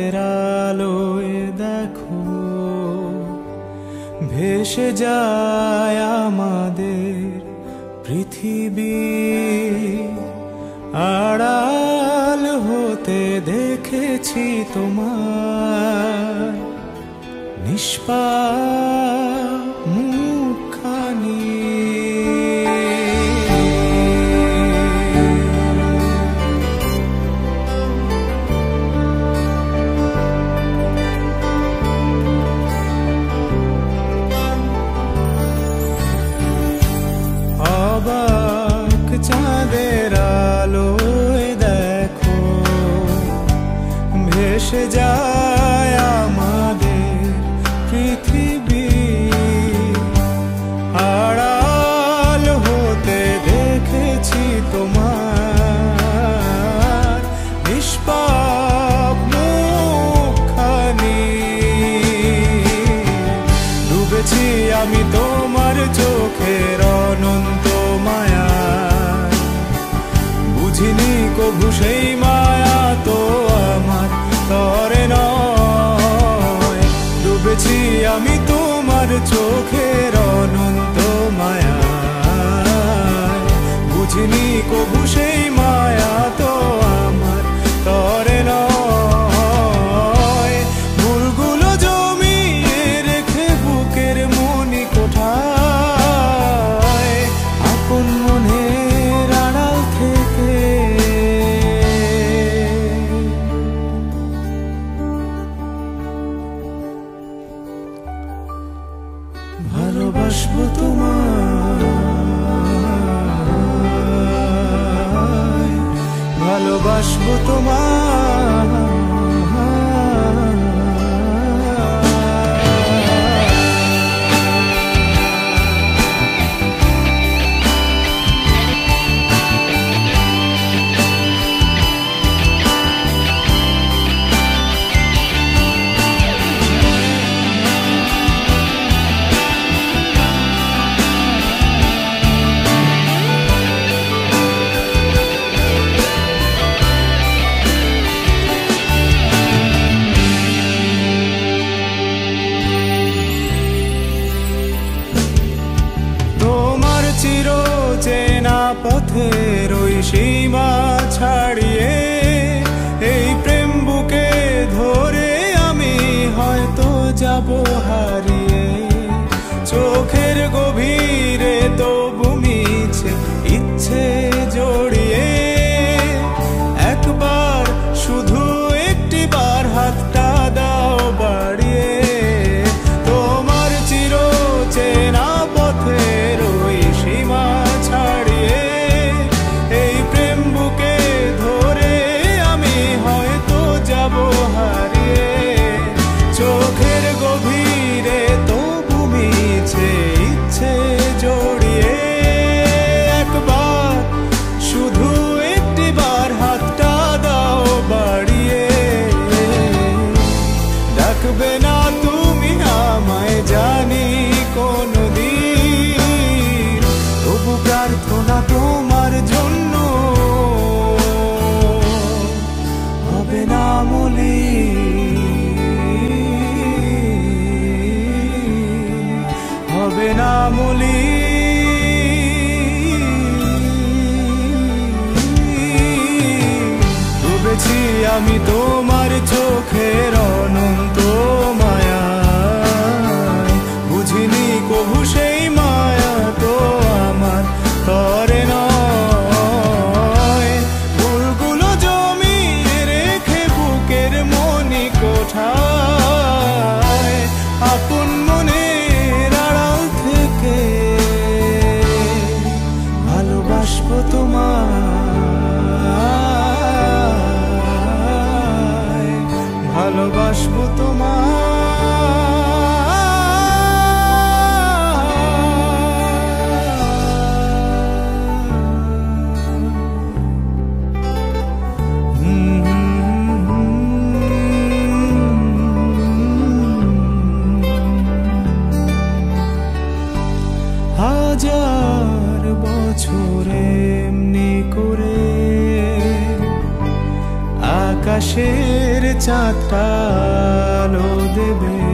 চাঁদের আলোয় দেখো ভেসে যায় আমাদের পৃথিবী, আড়াল হতে দেখেছি তোমার নিষ্পাপ মুখখানি। অবাক চাঁদের আলোয় দেখো ভেসে যায় আমাদের পৃথিবী, আড়াল হতে দেখেছি তোমার নিষ্পাপ মুখখানি। ডুবেছি আমি তোমার চোখের অনন্ত মায়া, বুঝিনি কভু সেই মায়া তো আমার তরে নয়। ডুবেছি আমি তোমার চোখের অনন্ত মায়া, বুঝিনি কভু সেই মায়া তো আমার তরে নয়। ভুলগুলো জমিয়ে রেখে বুকের মনি কোঠায়, আপন মনের আড়াল থেকে ভালোবাসবো তোমায়, ভালোবাসবো তোমায়। চেনা পথের ওই সীমা ছাড়িয়ে এই প্রেম বুকে ধরে আমি হয়তো যাব হারিয়ে। চোখের গভীরে তবু মিছে ইচ্ছে জড়িয়ে, একবার শুধু একটি বার হাতটা দাও বাড়িয়ে। তোমার চির চেনা পথের ওই সীমা ছাড়িয়ে এই প্রেম বুকে ধরে আমি হয়তো যাব হারিয়ে। চোখের গভীরে তবু মিছে ইচ্ছে জড়িয়ে, একবার শুধু একটি বার হাতটা দাও বাড়িয়ে। ডাকবে না তুমি আমায় জানি কোনদিন, তবু প্রার্থনা তোমার জন্য হবে না মলিন, হবে না মলিন। ডুবেছি আমি তোমার চোখের অনন্ত মায়া, বুঝিনি কভু সেই মায়া তো আমার তরে নয়। ভুলগুলো জমিয়ে রেখে বুকের মনি কোঠায়, আপন মনের আড়াল থেকে ভালোবাসবো তোমায়, ভালোবাসবো তোমায়। হাজার বছর এমনি করে আকাশের চাঁদ একটা আলো দেবে।